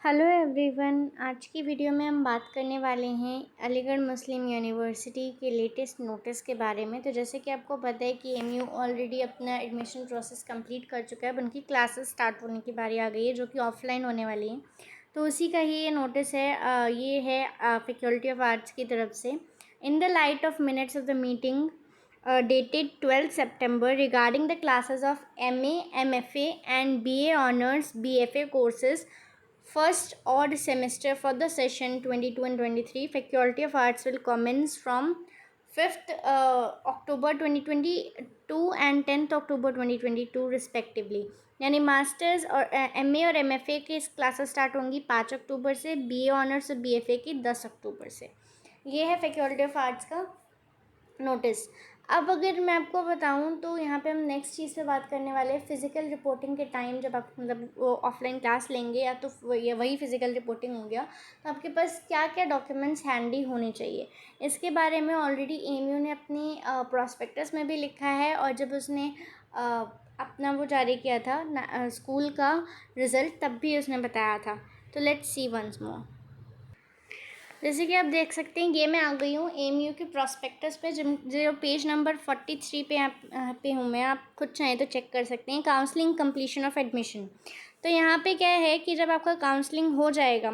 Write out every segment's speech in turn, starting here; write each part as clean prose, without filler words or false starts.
Hello everyone. आज की video में हम बात करने वाले हैं अलीगढ़ मुस्लिम यूनिवर्सिटी के लेटेस्ट नोटिस के बारे में। तो जैसे कि आपको पता है कि एमयू ऑलरेडी अपना एडमिशन प्रोसेस कंप्लीट कर चुका है। अब उनकी क्लासेस स्टार्ट होने की बारी आ गई है, जो कि ऑफलाइन होने वाली हैं। तो उसी का ही ये नोटिस है। ये है फैकल्टी ऑफ आर्ट्स की तरफ से। In the light of minutes of the meeting dated 12 September regarding the classes of MA, MFA and BA Honours BFA courses first odd semester for the session 22 and 23. Faculty of Arts will commence from 5th October 2022 and 10th October 2022 respectively. यानी masters और MA और MFA की classes start होंगी 5 अक्टूबर से, BA honours और BFA की 10 अक्टूबर से। ये है फैकल्टी ऑफ आर्ट्स का नोटिस। अब अगर मैं आपको बताऊं तो यहाँ पे हम नेक्स्ट चीज़ पे बात करने वाले हैं फ़िज़िकल रिपोर्टिंग के टाइम। जब आप मतलब वो ऑफलाइन क्लास लेंगे या तो वही फ़िज़िकल रिपोर्टिंग हो गया, तो आपके पास क्या क्या डॉक्यूमेंट्स हैंडी होने चाहिए, इसके बारे में ऑलरेडी एमयू ने अपनी प्रॉस्पेक्टस में भी लिखा है। और जब उसने अपना वो जारी किया था स्कूल का रिज़ल्ट, तब भी उसने बताया था। तो लेट्स सी वंस मोर। जैसे कि आप देख सकते हैं, ये मैं आ गई हूँ एमयू के प्रॉस्पेक्टस पे, जो पेज नंबर 43 पे पे हूँ मैं। आप खुद चाहें तो चेक कर सकते हैं। Counselling completion of admission. तो यहाँ पे क्या है कि जब आपका काउंसलिंग हो जाएगा,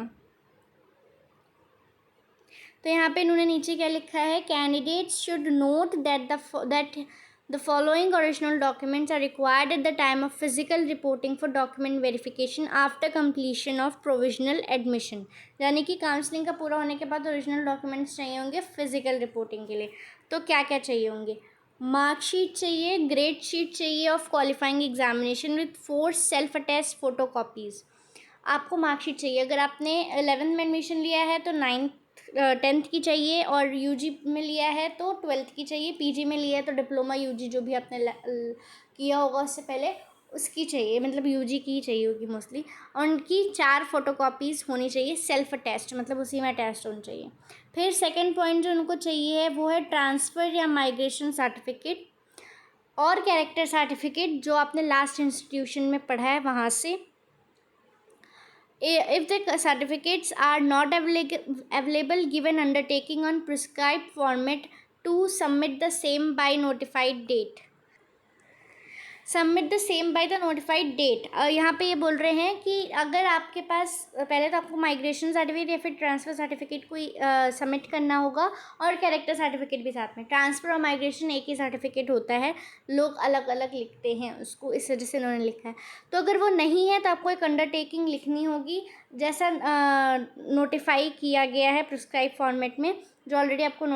तो यहाँ पे इन्होंने नीचे क्या लिखा है, candidates should note that The following original documents are required at the time of physical reporting for document verification after completion of provisional admission। यानी कि काउंसलिंग का पूरा होने के बाद ओरिजिनल डॉक्यूमेंट्स चाहिए होंगे फिजिकल रिपोर्टिंग के लिए। तो क्या क्या चाहिए होंगे? मार्कशीट चाहिए, ग्रेड शीट चाहिए of qualifying examination with 4 self attest photo copies. आपको मार्कशीट चाहिए। अगर आपने 11th में एडमिशन लिया है तो 10th की चाहिए, और यूजी में लिया है तो 12th की चाहिए, पीजी में लिया है तो डिप्लोमा यूजी जो भी आपने किया होगा उससे पहले उसकी चाहिए, मतलब यूजी की ही चाहिए होगी मोस्टली। और उनकी 4 फोटोकॉपीज़ होनी चाहिए सेल्फ अटैच्ड, मतलब उसी में अटैच्ड होनी चाहिए। फिर सेकेंड पॉइंट जो उनको चाहिए है वो है ट्रांसफ़र या माइग्रेशन सर्टिफिकेट और कैरेक्टर सर्टिफिकेट जो आपने लास्ट इंस्टीट्यूशन में पढ़ा है वहाँ से। If the certificates are not available, given undertaking on prescribed format to submit the same by notified date। Submit the same by the notified date. यहाँ पे ये बोल रहे हैं कि अगर आपके पास पहले तो आपको माइग्रेशन सर्टिफिकेट या फिर ट्रांसफ़र सर्टिफिकेट कोई सबमिट करना होगा, और कैरेक्टर सर्टिफिकेट भी साथ में। ट्रांसफ़र और माइग्रेशन एक ही सर्टिफिकेट होता है, लोग अलग अलग लिखते हैं उसको, इस वजह से उन्होंने लिखा है। तो अगर वो नहीं है तो आपको एक अंडरटेकिंग लिखनी होगी, जैसा नोटिफाई किया गया है प्रिस्क्राइब फॉर्मेट में, जो ऑलरेडी आपको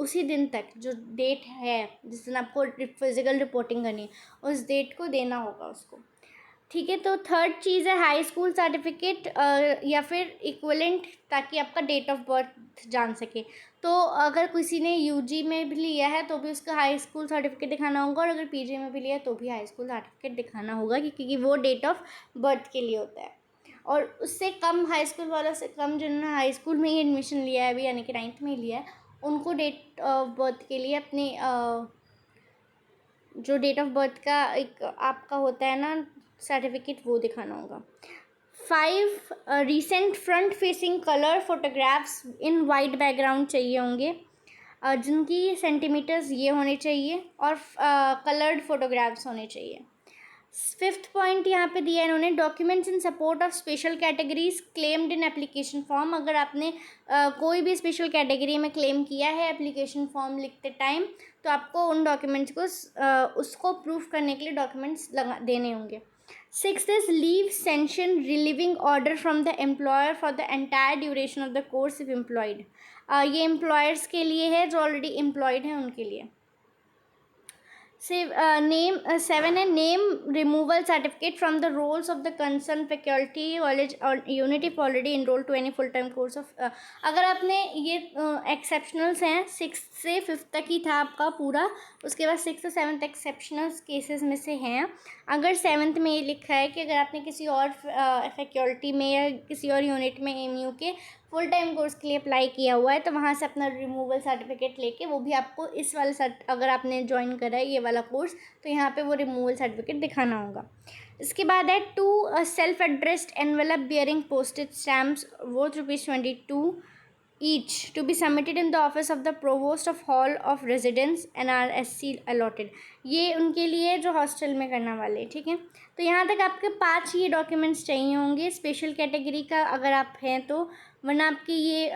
उसी दिन तक जो डेट है जिस दिन आपको फिजिकल रिपोर्टिंग करनी है उस डेट को देना होगा उसको। ठीक है। तो थर्ड चीज़ है हाई स्कूल सर्टिफिकेट या फिर इक्विवेलेंट, ताकि आपका डेट ऑफ बर्थ जान सके। तो अगर किसी ने यूजी में भी लिया है तो भी उसका हाई स्कूल सर्टिफिकेट दिखाना होगा, और अगर पीजी में भी लिया है तो भी हाई स्कूल सर्टिफिकेट दिखाना होगा, क्योंकि वो डेट ऑफ बर्थ के लिए होता है। और उससे कम हाई स्कूल वालों से कम जिन्होंने हाई स्कूल में ही एडमिशन लिया है अभी, यानी कि 9th में ही लिया है, उनको डेट ऑफ बर्थ के लिए अपने जो डेट ऑफ बर्थ का एक आपका होता है ना सर्टिफिकेट, वो दिखाना होगा। 5 recent front facing colour photographs in white background चाहिए होंगे, जिनकी सेंटीमीटर्स ये होने चाहिए, और कलर्ड फोटोग्राफ्स होने चाहिए। 5th पॉइंट यहाँ पे दिया है इन्होंने, documents in support of special categories claimed in application form. अगर आपने कोई भी स्पेशल कैटेगरी में क्लेम किया है एप्लीकेशन फॉर्म लिखते टाइम, तो आपको उन डॉक्यूमेंट्स को उसको प्रूफ करने के लिए डॉक्यूमेंट्स देने होंगे। 6th is leave sanction relieving order from the employer for the entire duration of the course if employed. ये एम्प्लॉयर्स के लिए है जो ऑलरेडी एम्प्लॉयड हैं उनके लिए। Name 7 है name removal certificate from the rolls of the concern faculty college और unit if already enroll to any full time course of. अगर आपने ये एक्सेप्शनल्स हैं 6th से 5th तक ही था आपका पूरा, उसके बाद 6th से 7th एक्सेप्शनल्स केसेस में से हैं। अगर 7th में ये लिखा है कि अगर आपने किसी और फैकल्टी में या किसी और यूनिट में एमयू के फुल टाइम कोर्स के लिए अप्लाई किया हुआ है, तो वहाँ से अपना रिमूवल सर्टिफिकेट लेके, वो भी आपको इस वाले अगर आपने ज्वाइन करा है ये वाला कोर्स, तो यहाँ पे वो रिमूवल सर्टिफिकेट दिखाना होगा। इसके बाद है 2 self addressed envelope bearing posted stamps worth ₹22 each to be submitted in the office of the provost of hall of residence NRSC allotted। ये उनके लिए जो हॉस्टल में करने वाले, ठीक है। तो यहाँ तक आपके 5 ये डॉक्यूमेंट्स चाहिए होंगे स्पेशल कैटेगरी का अगर आप हैं तो, वरना आपकी ये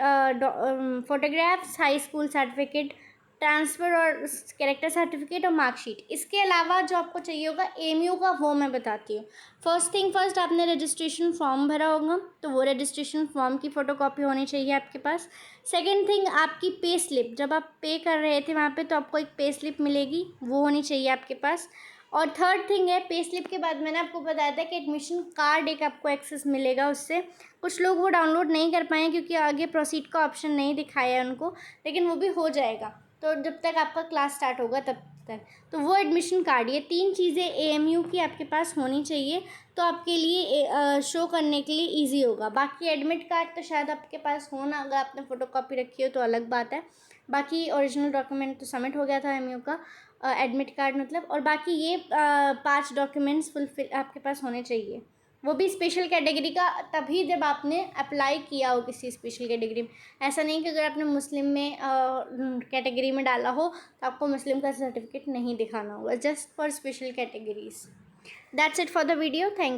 photographs, high school certificate, transfer और कैरेक्टर सर्टिफिकेट और मार्कशीट। इसके अलावा जो आपको चाहिए होगा एमयू का, वो मैं बताती हूँ। फर्स्ट थिंग फर्स्ट, आपने रजिस्ट्रेशन फॉर्म भरा होगा तो वो रजिस्ट्रेशन फॉर्म की फ़ोटोकॉपी होनी चाहिए आपके पास। सेकंड थिंग, आपकी पे स्लिप, जब आप पे कर रहे थे वहाँ पे तो आपको एक पे स्लिप मिलेगी, वो होनी चाहिए आपके पास। और थर्ड थिंग है, पे स्लिप के बाद मैंने आपको बताया था कि एडमिशन कार्ड एक आपको एक्सेस मिलेगा उससे। कुछ लोग वो डाउनलोड नहीं कर पाए क्योंकि आगे प्रोसीड का ऑप्शन नहीं दिखाया है उनको, लेकिन वो भी हो जाएगा तो जब तक आपका क्लास स्टार्ट होगा तब तक। तो वो एडमिशन कार्ड, ये 3 चीज़ें एएमयू की आपके पास होनी चाहिए तो आपके लिए शो करने के लिए इजी होगा। बाकी एडमिट कार्ड तो शायद आपके पास हो ना, अगर आपने फ़ोटोकॉपी रखी हो तो अलग बात है। बाकी ओरिजिनल डॉक्यूमेंट तो सबमिट हो गया था एएमयू का, एडमिट कार्ड मतलब। और बाकी ये 5 डॉक्यूमेंट्स फुलफिल आपके पास होने चाहिए, वो भी स्पेशल कैटेगरी का तभी जब आपने अप्लाई किया हो किसी स्पेशल कैटेगरी में। ऐसा नहीं कि अगर आपने मुस्लिम में कैटेगरी में डाला हो तो आपको मुस्लिम का सर्टिफिकेट नहीं दिखाना होगा, just for special categories. That's it for the video. Thank